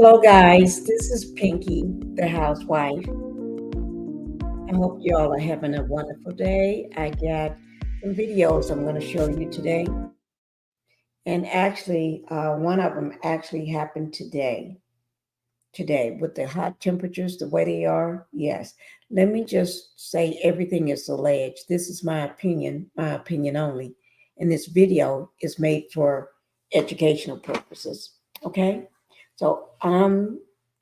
Hello, guys. This is Pinkie, the housewife. I hope you all are having a wonderful day. I got some videos I'm going to show you today. And actually, one of them actually happened today. Today, with the hot temperatures, the way they are. Yes. Let me just say everything is alleged. This is my opinion only. And this video is made for educational purposes. Okay? So I'm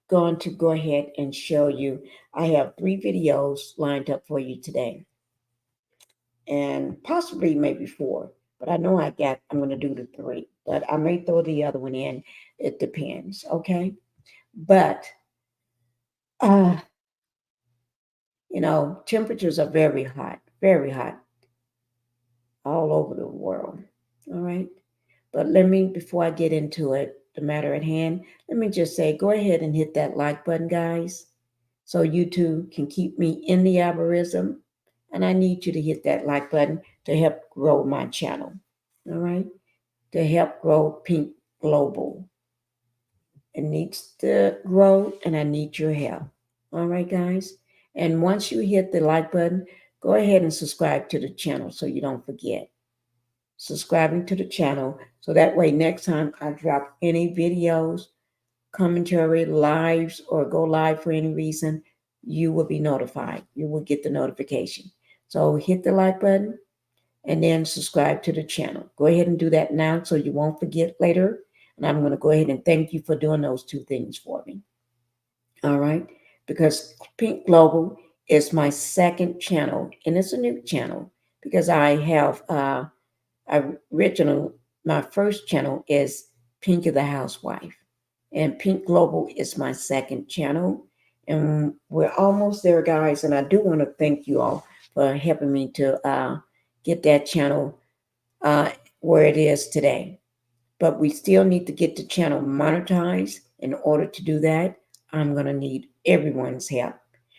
going to go ahead and show you. I have 3 videos lined up for you today, and possibly maybe 4. But I know I'm going to do the 3, but I may throw the other one in. It depends. Okay. But, uh, temperatures are very hot all over the world. All right. But before I get into it, the matter at hand, let me just say go ahead and hit that like button, guys, so YouTube can keep me in the algorithm. And I need you to hit that like button to help grow my channel. All right. To help grow Pink Global. It needs to grow, and I need your help. All right, guys. And once you hit the like button, go ahead and subscribe to the channel so you don't forget. Subscribing to the channel so that way next time I drop any videos, commentary, lives, or go live for any reason, you will be notified. You will get the notification. So hit the like button and then subscribe to the channel. Go ahead and do that now so you won't forget later. And I'm going to go ahead and thank you for doing those 2 things for me. All right. Because Pink Global is my second channel, and it's a new channel because I have original, my first channel is Pinkie the Housewife, and Pink Global is my second channel. And we're almost there, guys. And I do want to thank you all for helping me to get that channel where it is today. But we still need to get the channel monetized. In order to do that, I'm going to need everyone's help.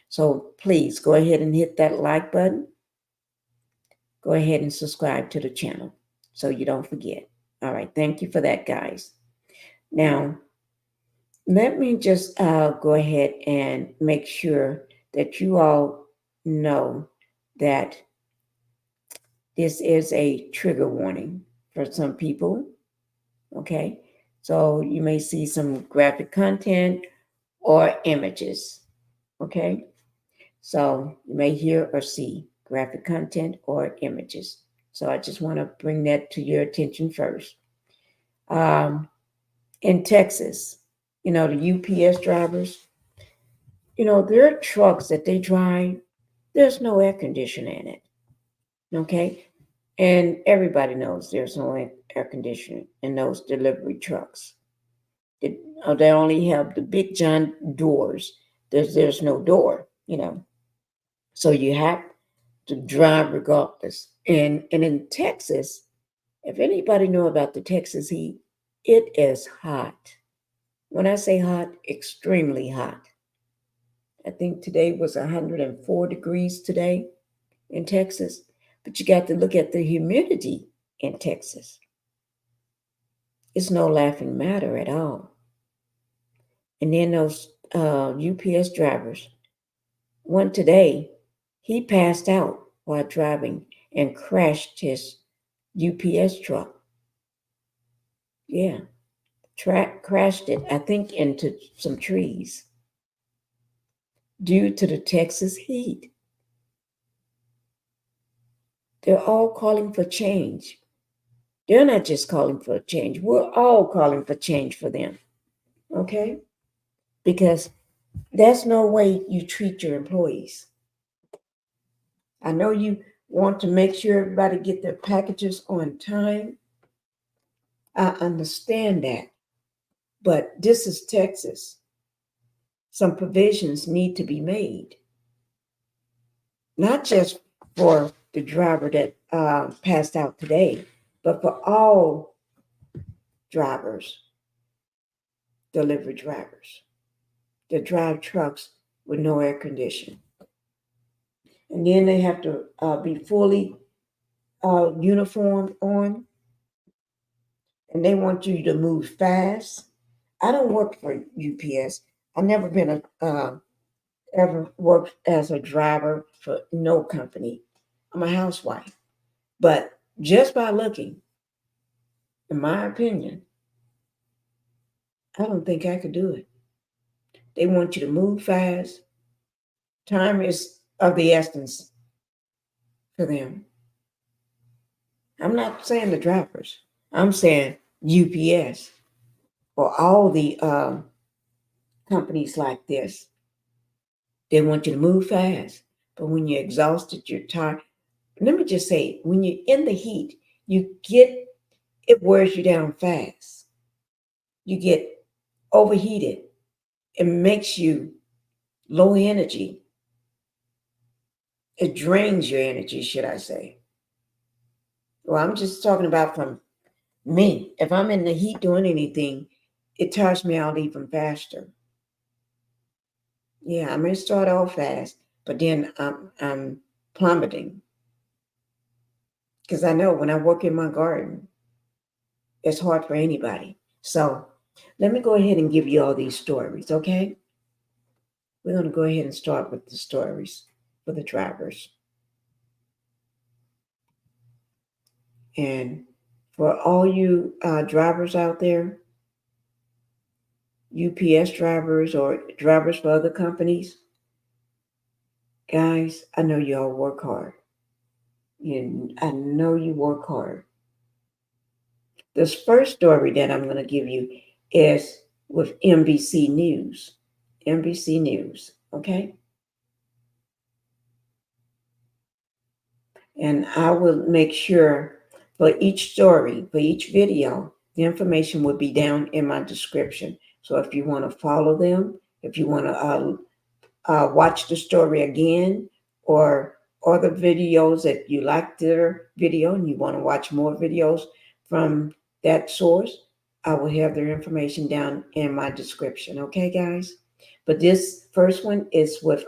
So please go ahead and hit that like button. Go ahead and subscribe to the channel so you don't forget. All right. Thank you for that, guys. Now, let me just go ahead and make sure that you all know that this is a trigger warning for some people. Okay. So you may see some graphic content or images. Okay. So you may hear or see graphic content or images. So I just want to bring that to your attention first. In Texas, the UPS drivers, their trucks that they drive, there's no air conditioner in it. Okay. And everybody knows there's no air conditioning in those delivery trucks. They only have the big giant doors. There's no door. So you have to drive regardless. And in Texas, if anybody know about the Texas heat, it is hot. When I say hot, extremely hot. I think today was 104 degrees today in Texas. But you got to look at the humidity in Texas. It's no laughing matter at all. And then those UPS drivers, one today, he passed out while driving and crashed his UPS truck. Yeah, crashed it, I think, into some trees due to the Texas heat. They're all calling for change. They're not just calling for change. We're all calling for change for them. Okay? Because that's no way you treat your employees. I know you want to make sure everybody get their packages on time. I understand that. But this is Texas. Some provisions need to be made. Not just for the driver that passed out today, but for all drivers, delivery drivers that drive trucks with no air conditioning. And then they have to be fully uniformed on, and they want you to move fast. I don't work for UPS. I've never been ever worked as a driver for no company. I'm a housewife. But just by looking, in my opinion, I don't think I could do it. They want you to move fast. Time is of the essence for them. I'm not saying the drivers. I'm saying UPS or all the companies like this. They want you to move fast. But when you're exhausted, you're tired. Let me just say, when you're in the heat, you get it wears you down fast. You get overheated. It makes you low energy. It drains your energy, should I say. Well, I'm just talking about from me. If I'm in the heat doing anything, it tires me out even faster. Yeah, I may start off fast, but then I'm plummeting because I know when I work in my garden, it's hard for anybody. So let me go ahead and give you all these stories, okay? We're going to go ahead and start with the stories for the drivers. And for all you drivers out there, UPS drivers or drivers for other companies, guys, I know you all work hard. I know you work hard. This first story that I'm going to give you is with NBC News. NBC News, okay? And I will make sure for each story, for each video, the information will be down in my description. So if you want to follow them, if you want to watch the story again, or other videos that you like their video and you want to watch more videos from that source, I will have their information down in my description. Okay, guys? But this first one is with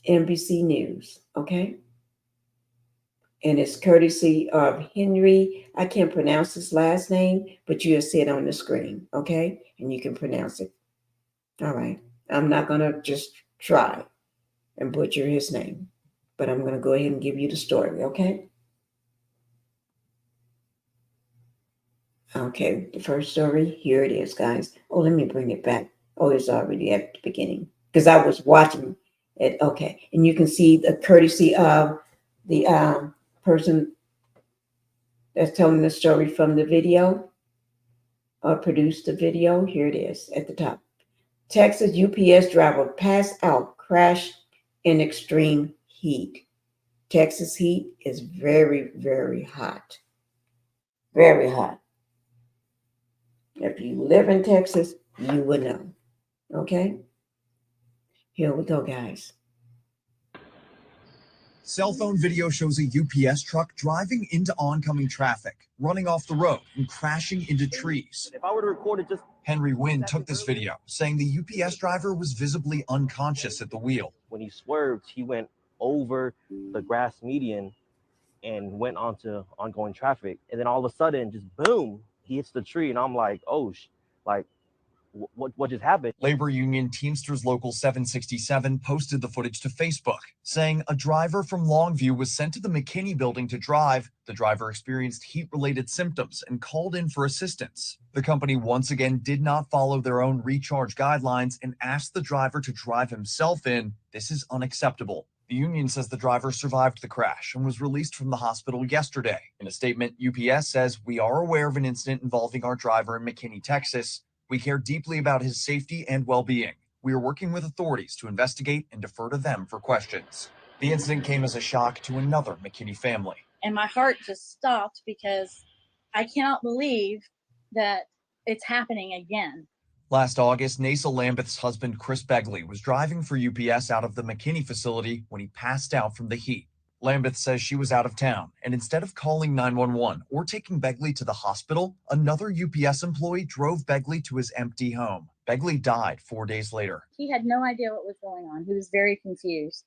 NBC News. Okay? And it's courtesy of Henry. I can't pronounce his last name, but you'll see it on the screen. Okay? And you can pronounce it. All right. I'm not going to just try and butcher his name. But I'm going to go ahead and give you the story, okay? Okay, the first story, here it is, guys. Oh, let me bring it back. Oh, it's already at the beginning because I was watching it. Okay, and you can see the courtesy of the person that's telling the story from the video or produced the video. Here it is at the top. Texas UPS driver passed out, crashed in extreme heat. Texas heat is very, very hot. Very hot. If you live in Texas, you would know. Okay? Here we go, guys. Cell phone video shows a UPS truck driving into oncoming traffic, running off the road and crashing into trees. If I were to record it, just Henry Wynn took this video, saying the UPS driver was visibly unconscious at the wheel. when he swerved, he went over the grass median and went onto ongoing traffic. And then all of a sudden, just boom, he hits the tree. And I'm like, oh, like, what just happened? Labor union Teamsters Local 767 posted the footage to Facebook, saying a driver from Longview was sent to the McKinney building to drive. The driver experienced heat-related symptoms and called in for assistance. The company once again did not follow their own recharge guidelines and asked the driver to drive himself in. This is unacceptable. The union says the driver survived the crash and was released from the hospital yesterday. In a statement, UPS says, "We are aware of an incident involving our driver in McKinney, Texas. We care deeply about his safety and well-being. We are working with authorities to investigate and defer to them for questions." The incident came as a shock to another McKinney family. And my heart just stopped because I cannot believe that it's happening again. Last August, Nasa Lambeth's husband, Chris Begley, was driving for UPS out of the McKinney facility when he passed out from the heat. Lambeth says she was out of town, and instead of calling 911 or taking Begley to the hospital, another UPS employee drove Begley to his empty home. Begley died 4 days later. He had no idea what was going on. He was very confused.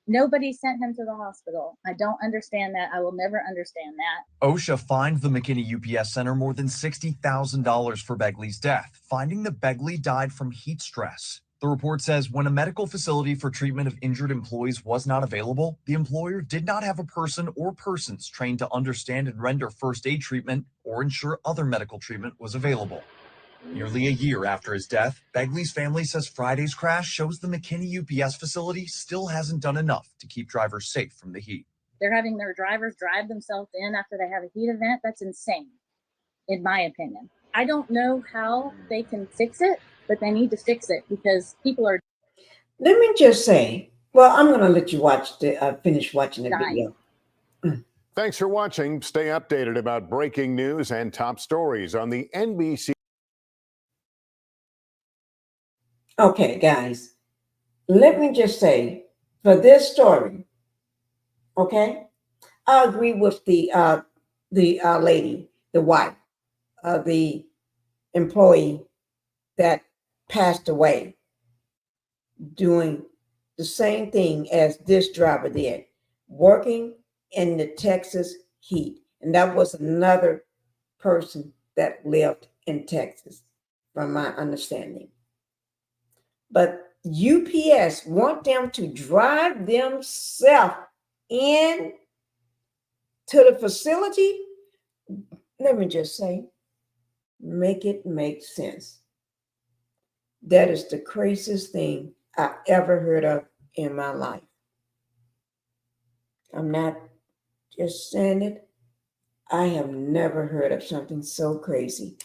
Nobody sent him to the hospital. I don't understand that. I will never understand that. OSHA fined the McKinney UPS Center more than $60,000 for Begley's death, finding that Begley died from heat stress. The report says when a medical facility for treatment of injured employees was not available, the employer did not have a person or persons trained to understand and render first aid treatment or ensure other medical treatment was available. Nearly a year after his death, Begley's family says Friday's crash shows the McKinney UPS facility still hasn't done enough to keep drivers safe from the heat. They're having their drivers drive themselves in after they have a heat event. That's insane, in my opinion. I don't know how they can fix it, but they need to fix it because people are. Let me just say, well, I'm going to let you watch finish watching the dying. video. Thanks for watching. Stay updated about breaking news and top stories on the NBC. Okay, guys, let me just say for this story, okay, I agree with the lady, the wife of the employee that passed away doing the same thing as this driver did, working in the Texas heat. And that was another person that lived in Texas, from my understanding. But UPS want them to drive themselves in to the facility. Let me just say, make it make sense. That is the craziest thing I ever heard of in my life. I'm not just saying it. I have never heard of something so crazy,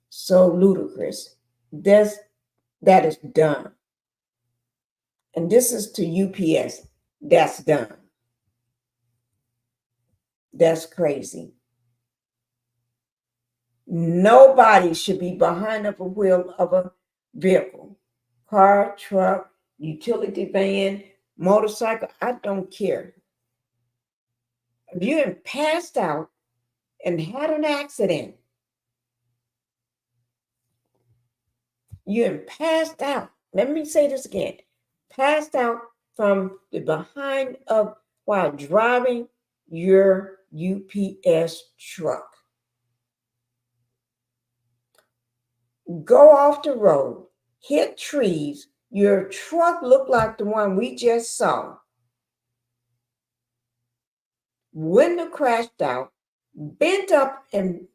so ludicrous. That is dumb. And this is to UPS. That's dumb. That's crazy. Nobody should be behind the wheel of a vehicle, car, truck, utility van, motorcycle. I don't care. If you passed out and had an accident, you passed out. Let me say this again. Passed out from the behind of while driving your UPS truck. Go off the road, hit trees. Your truck looked like the one we just saw. Window crashed out, bent up and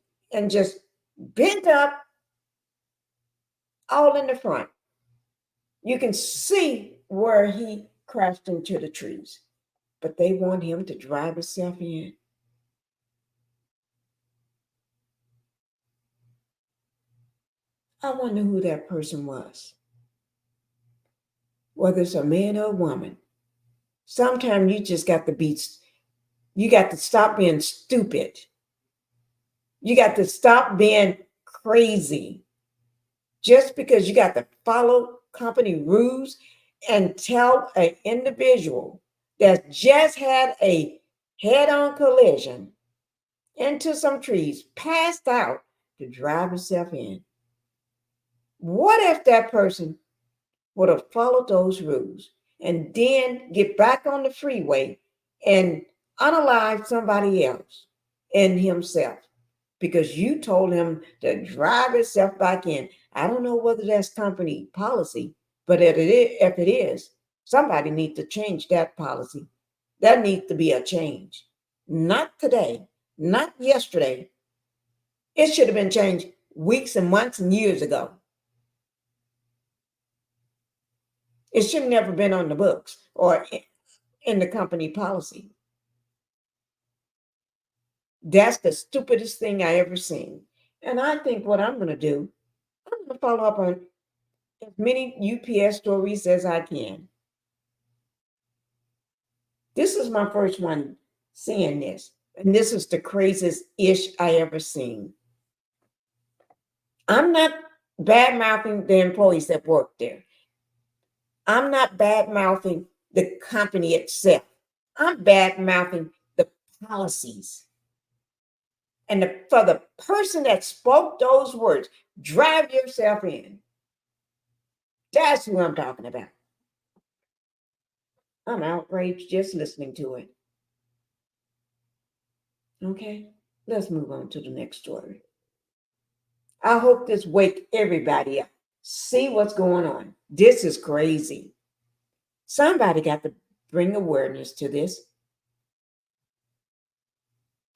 just bent up all in the front. You can see where he crashed into the trees, but they want him to drive himself in. I wonder who that person was. Whether it's a man or a woman. Sometimes you just got to you got to stop being stupid. You got to stop being crazy. Just because you got to follow company rules and tell an individual that just had a head-on collision into some trees, passed out, to drive himself in. What if that person would have followed those rules and then get back on the freeway and unalive somebody else and himself because you told him to drive himself back in? I don't know whether that's company policy, but if it is, somebody needs to change that policy. That needs to be a change. Not today, not yesterday. It should have been changed weeks and months and years ago. It should have never been on the books or in the company policy. That's the stupidest thing I ever seen. And I think what I'm going to do, I'm going to follow up on as many UPS stories as I can. This is my first one seeing this. And this is the craziest ish I ever seen. I'm not bad-mouthing the employees that work there. I'm not bad-mouthing the company itself. I'm bad-mouthing the policies. And for the person that spoke those words, drive yourself in. That's who I'm talking about. I'm outraged just listening to it. Okay, let's move on to the next story. I hope this wake everybody up. See what's going on. This is crazy. Somebody got to bring awareness to this.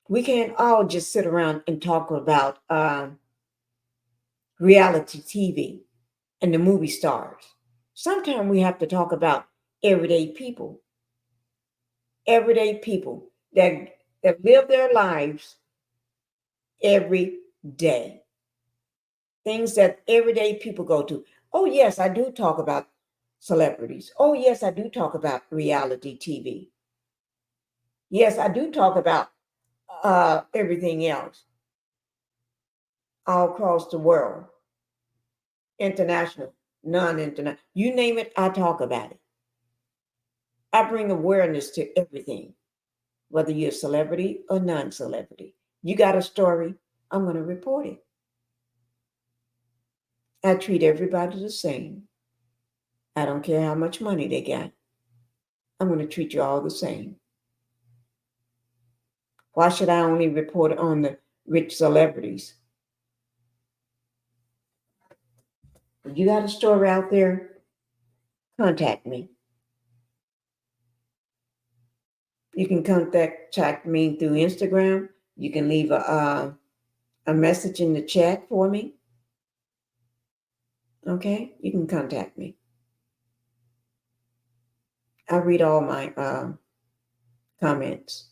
We can't all just sit around and talk about reality TV and the movie stars. Sometimes we have to talk about everyday people that live their lives every day. Things that everyday people go to. Oh, yes, I do talk about celebrities. Oh, yes, I do talk about reality TV. Yes, I do talk about everything else all across the world, international, non-international. You name it, I talk about it. I bring awareness to everything, whether you're a celebrity or non-celebrity. You got a story, I'm going to report it. I treat everybody the same. I don't care how much money they got. I'm going to treat you all the same. Why should I only report on the rich celebrities? If you got a story out there, contact me. You can contact me through Instagram. You can leave a message in the chat for me. Okay, you can contact me. I read all my comments.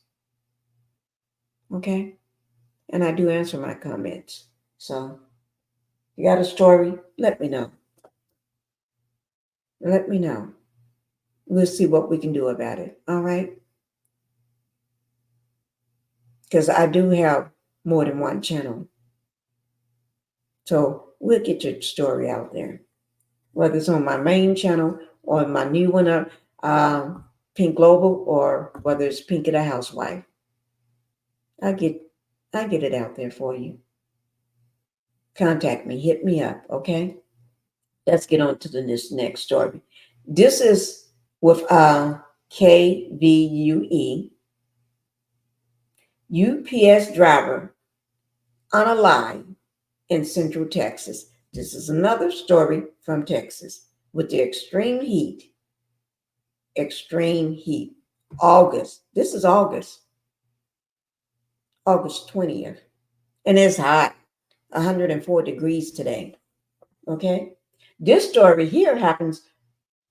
Okay, and I do answer my comments. So, you got a story? Let me know. Let me know. We'll see what we can do about it. All right. Because I do have more than one channel. So we'll get your story out there, whether it's on my main channel or my new one, Pink Global, or whether it's Pinkie the Housewife. I get it out there for you. Contact me, hit me up, okay? Let's get on to this next story. This is with KVUE. UPS driver unalive in Central Texas. This is another story from Texas with the extreme heat. Extreme heat. August. This is August 20th. And it's hot. 104 degrees today. Okay. This story here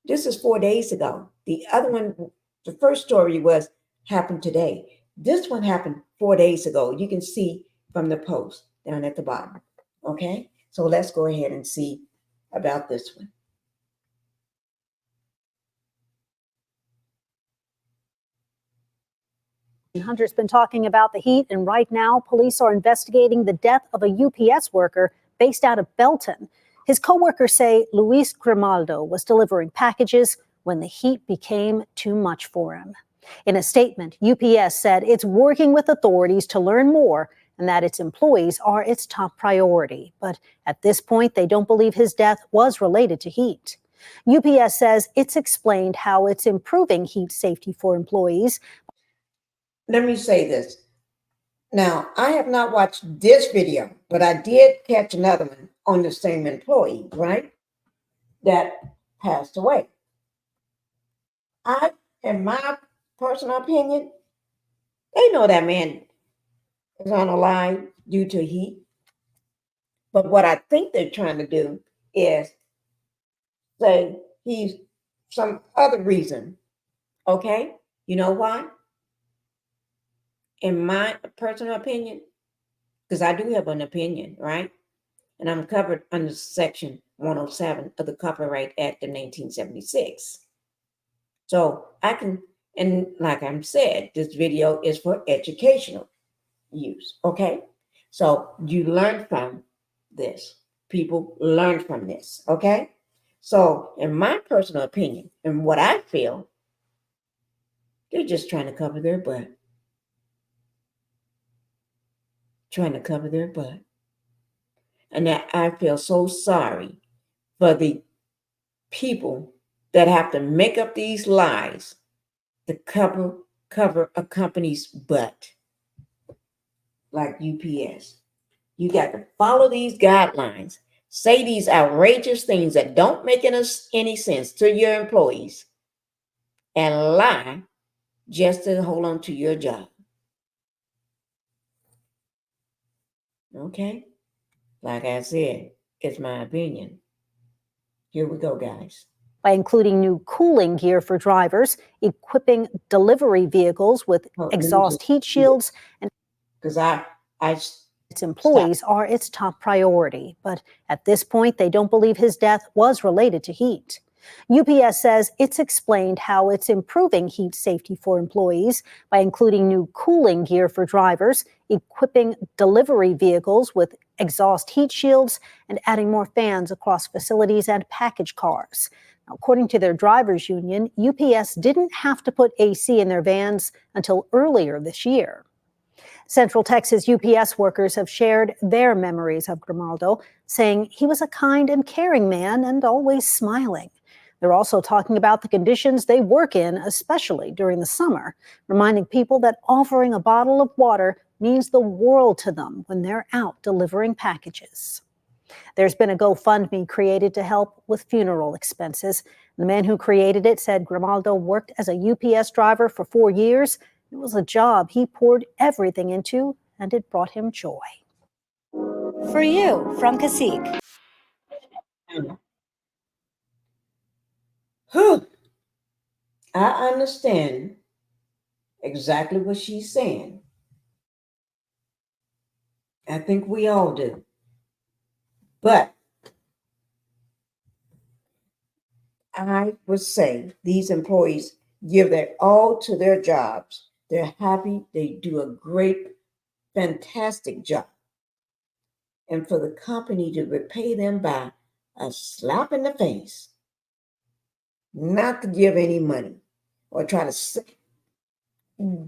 this is 4 days ago. The other one, the first story happened today. This one happened 4 days ago. You can see from the post down at the bottom. Okay. So let's go ahead and see about this one. Hunter's been talking about the heat, and right now, police are investigating the death of a UPS worker based out of Belton. His coworkers say Luis Grimaldo was delivering packages when the heat became too much for him. In a statement, UPS said it's working with authorities to learn more and that its employees are its top priority. But at this point, they don't believe his death was related to heat. UPS says it's explained how it's improving heat safety for employees. Let me say this. Now, I have not watched this video, but I did catch another one on the same employee, right? That passed away. In my personal opinion, they know that man is on a line due to heat. But what I think they're trying to do is say he's some other reason. Okay? You know why? In my personal opinion, because I do have an opinion, right? And I'm covered under Section 107 of the Copyright Act of 1976. So I can, and like I said, this video is for educational use, okay? So you learn from this. People learn from this, okay? So in my personal opinion, and what I feel, they're just trying to cover their butt. Trying to cover their butt. And that I feel so sorry for the people that have to make up these lies to cover a company's butt, like UPS. You got to follow these guidelines. Say these outrageous things that don't make any sense to your employees and lie just to hold on to your job. Okay? Like I said, it's my opinion. Here we go, guys. By including new cooling gear for drivers, equipping delivery vehicles with exhaust heat shields, and because its employees are its top priority. But at this point, they don't believe his death was related to heat. UPS says it's explained how it's improving heat safety for employees by including new cooling gear for drivers, equipping delivery vehicles with exhaust heat shields, and adding more fans across facilities and package cars. Now, according to their drivers union, UPS didn't have to put AC in their vans until earlier this year. Central Texas UPS workers have shared their memories of Grimaldo, saying he was a kind and caring man and always smiling. They're also talking about the conditions they work in, especially during the summer, reminding people that offering a bottle of water means the world to them when they're out delivering packages. There's been a GoFundMe created to help with funeral expenses. The man who created it said Grimaldo worked as a UPS driver for 4 years. It was a job he poured everything into, and it brought him joy. For you, from Cacique. I understand exactly what she's saying. I think we all do. But I would say these employees give their all to their jobs. They're happy. They do a great, fantastic job. And for the company to repay them by a slap in the face, not to give any money or try to say,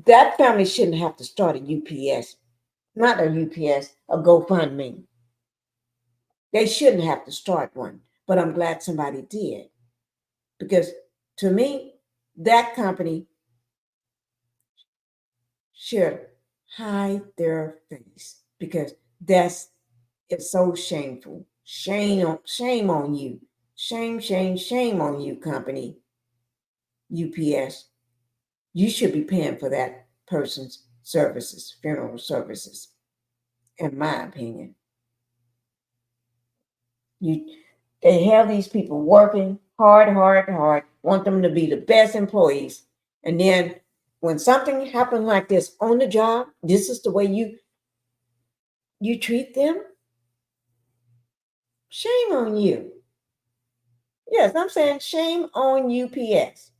that family shouldn't have to start a UPS, not a UPS, a GoFundMe. They shouldn't have to start one, but I'm glad somebody did. Because to me, that company should hide their face, because it's so shameful. Shame on you. Shame on you, company. UPS. You should be paying for that person's services, funeral services, in my opinion. They have these people working hard, want them to be the best employees. And then when something happens like this on the job, this is the way you treat them? Shame on you. Yes, I'm saying shame on UPS.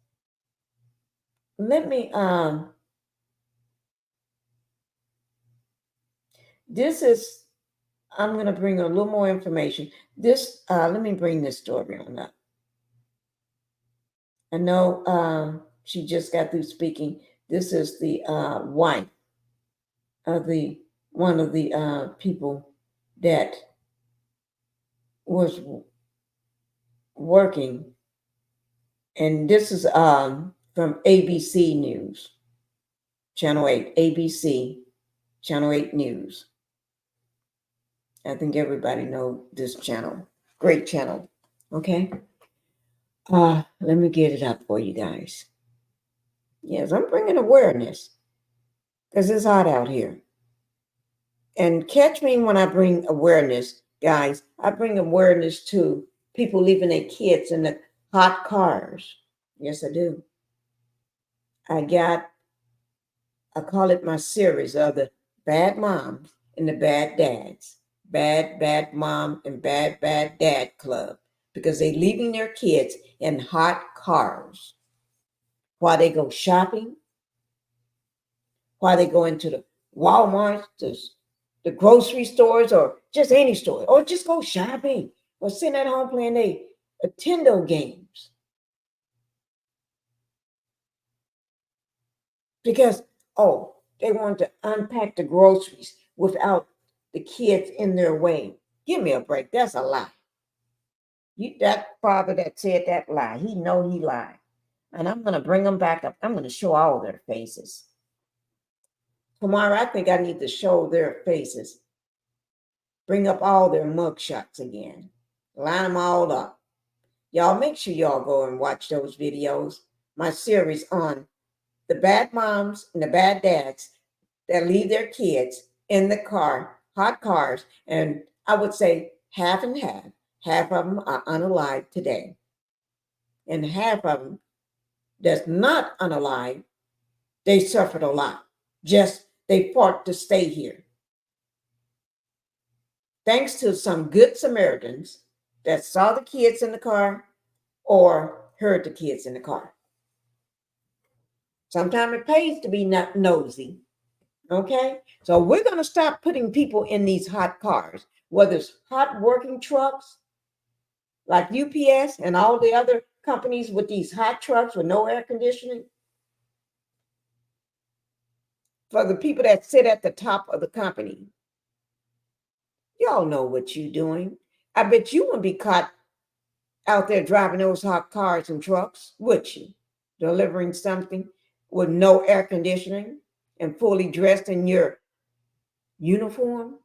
Let me, I'm going to bring a little more information. Let me bring this story on up. I know she just got through speaking. This is the wife of one of the people that was working. And this is from ABC News, Channel 8, ABC, Channel 8 News. I think everybody knows this channel. Great channel. Okay. Let me get it up for you guys. Yes, I'm bringing awareness because it's hot out here. And catch me when I bring awareness, guys. I bring awareness to people leaving their kids in the hot cars. Yes, I do. I call it my series of the bad moms and the bad dads. Bad mom and bad dad club, because they're leaving their kids in hot cars while they go shopping, while they go into the Walmart, the grocery stores, or just any store, or just go shopping, or sitting at home playing their Nintendo games. Because, they want to unpack the groceries without the kids in their way. Give me a break. That's a lie. That father that said that lie, he know he lied. And I'm going to bring them back up. I'm going to show all their faces. Tomorrow, I think I need to show their faces. Bring up all their mugshots again. Line them all up. Y'all make sure y'all go and watch those videos. My series on the bad moms and the bad dads that leave their kids in the car, hot cars, and I would say half and half. Half of them are unalive today. And half of them that's not unalive, they suffered a lot. Just they fought to stay here. Thanks to some good Samaritans that saw the kids in the car or heard the kids in the car. Sometimes it pays to be not nosy. Okay? So we're going to stop putting people in these hot cars, whether it's hot working trucks like UPS and all the other companies with these hot trucks with no air conditioning. For the people that sit at the top of the company, y'all know what you're doing. I bet you wouldn't be caught out there driving those hot cars and trucks, would you? Delivering something with no air conditioning and fully dressed in your uniform.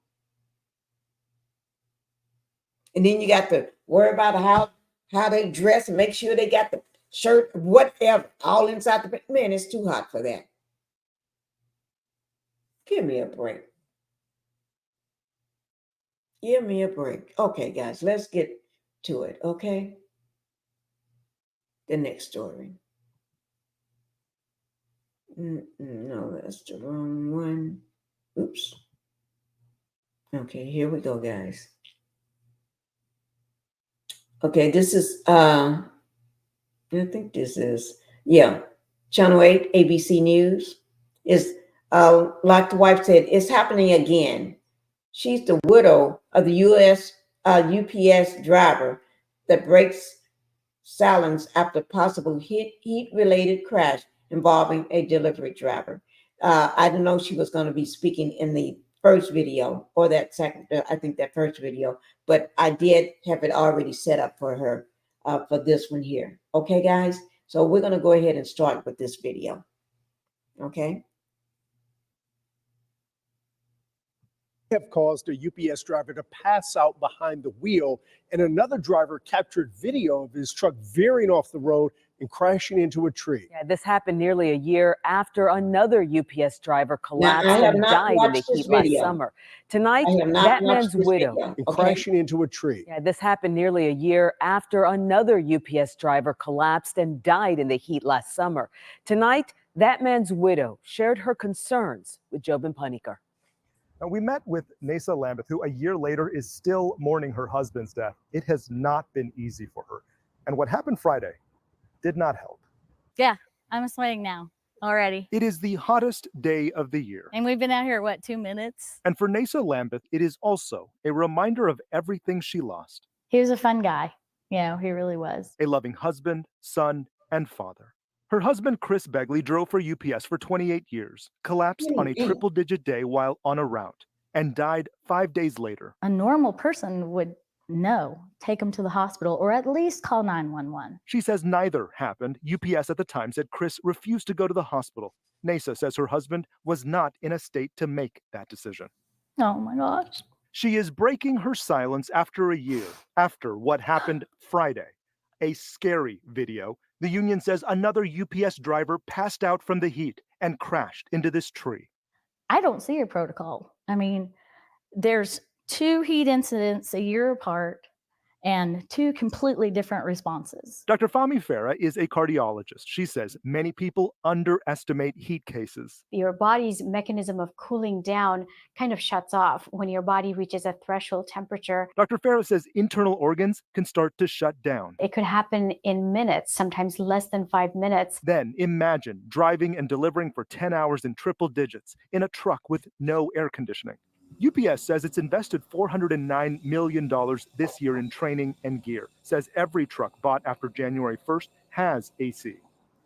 And then you got to worry about how they dress and make sure they got the shirt, whatever, all inside the man. It's too hot for that. Give me a break. Give me a break. Okay, guys, let's get to it. Okay. The next story. No, that's the wrong one. Oops. Okay, here we go, guys. Okay, this is I think this is Channel 8 ABC News is like the wife said, it's happening again. She's the widow of the U.S. UPS driver that breaks silence after possible heat-related crash involving a delivery driver. I didn't know she was going to be speaking in the first video or that second, I think that first video, but I did have it already set up for her for this one here. Okay, guys? So we're going to go ahead and start with this video. Okay? Have caused a UPS driver to pass out behind the wheel, and another driver captured video of his truck veering off the road and crashing into a tree. Yeah, this happened nearly a year after another UPS driver collapsed and died in the heat last summer. Tonight, that man's widow and crashing into a tree. Yeah, this happened nearly a year after another UPS driver collapsed and died in the heat last summer. Tonight, that man's widow shared her concerns with Jobin Panicker. Now, we met with Nasa Lambeth, who a year later is still mourning her husband's death. It has not been easy for her. And what happened Friday did not help. Yeah, I'm sweating now already. It is the hottest day of the year. And we've been out here, what, 2 minutes? And for Nasa Lambeth, it is also a reminder of everything she lost. He was a fun guy. You know, he really was. A loving husband, son, and father. Her husband, Chris Begley, drove for UPS for 28 years, collapsed on a triple-digit day while on a route, and died 5 days later. A normal person would know, take him to the hospital, or at least call 911. She says neither happened. UPS at the time said Chris refused to go to the hospital. Nasa says her husband was not in a state to make that decision. Oh my gosh. She is breaking her silence after a year, after what happened Friday. A scary video. The union says another UPS driver passed out from the heat and crashed into this tree. I don't see a protocol. I mean, there's 2 heat incidents a year apart and 2 completely different responses. Dr. Fahmi Farah is a cardiologist. She says many people underestimate heat cases. Your body's mechanism of cooling down kind of shuts off when your body reaches a threshold temperature. Dr. Farah says internal organs can start to shut down. It could happen in minutes, sometimes less than 5 minutes. Then imagine driving and delivering for 10 hours in triple digits in a truck with no air conditioning. UPS says it's invested $409 million this year in training and gear. Says every truck bought after January 1st has AC.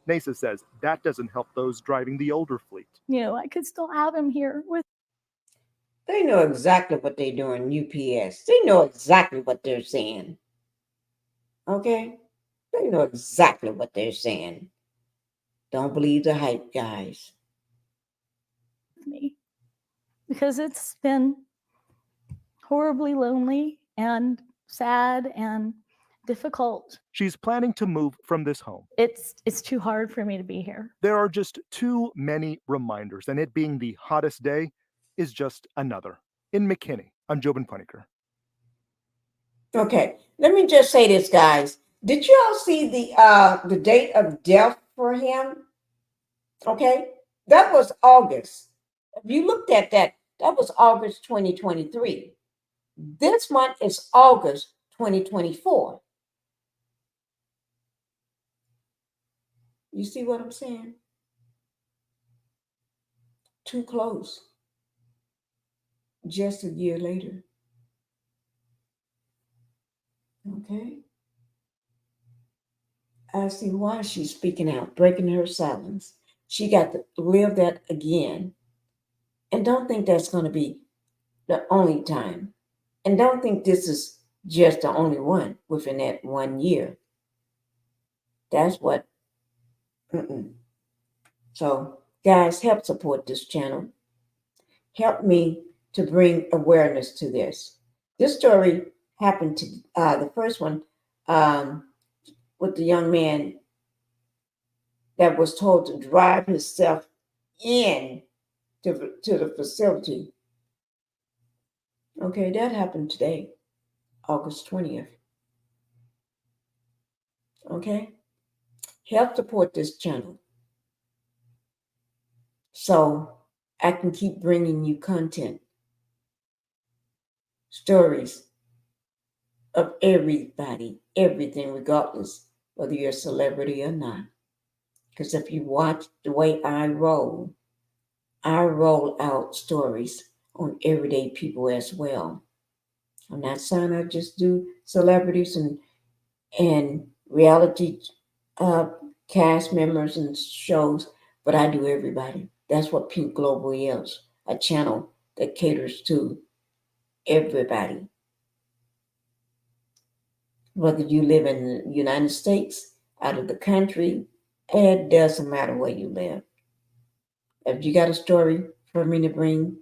Nasa says that doesn't help those driving the older fleet. You know, I could still have him here with. They know exactly what they're doing, UPS. They know exactly what they're saying. Okay? They know exactly what they're saying. Don't believe the hype, guys. Me, because it's been horribly lonely and sad and difficult. She's planning to move from this home. It's too hard for me to be here. There are just too many reminders, and it being the hottest day is just another. In McKinney, I'm Jobin Panicker. Okay, let me just say this, guys. Did you all see the date of death for him? Okay, that was August. If you looked at that, that was August 2023. This month is August 2024. You see what I'm saying? Too close. Just a year later. Okay. I see why she's speaking out, breaking her silence. She got to live that again. And don't think that's going to be the only time. And don't think this is just the only one within that 1 year. That's what. So, guys, help support this channel. Help me to bring awareness to this. This story happened to the first one with the young man that was told to drive himself in to the facility. Okay, that happened today, August 20th. Okay, help support this channel so I can keep bringing you content, stories of everybody, everything, regardless whether you're a celebrity or not. Because if you watch the way I roll out stories on everyday people as well. I'm not saying I just do celebrities and reality cast members and shows, but I do everybody. That's what Pink Global is, a channel that caters to everybody. Whether you live in the United States, out of the country, it doesn't matter where you live. If you got a story for me to bring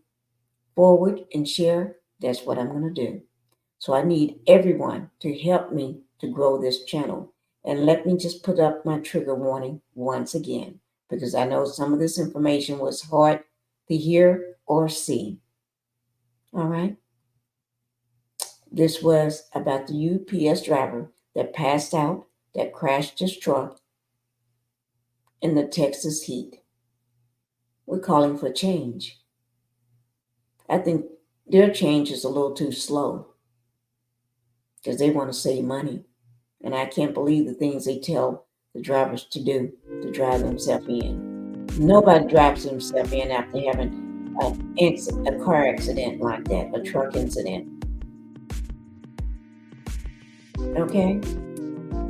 forward and share, that's what I'm going to do. So I need everyone to help me to grow this channel. And let me just put up my trigger warning once again, because I know some of this information was hard to hear or see. All right. This was about the UPS driver that passed out, that crashed his truck in the Texas heat. We're calling for change. I think their change is a little too slow because they want to save money. And I can't believe the things they tell the drivers to do to drive themselves in. Nobody drives themselves in after having a car accident like that, a truck incident. Okay?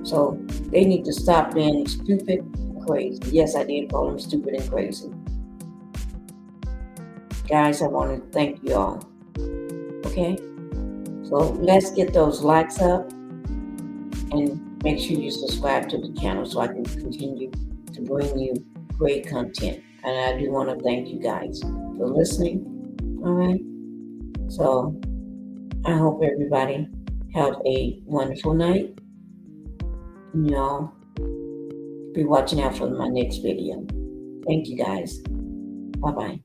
So they need to stop being stupid and crazy. Yes, I did call them stupid and crazy. Guys, I want to thank you all. Okay? So let's get those likes up and make sure you subscribe to the channel so I can continue to bring you great content. And I do want to thank you guys for listening. All right? So I hope everybody have a wonderful night. And y'all be watching out for my next video. Thank you guys. Bye-bye.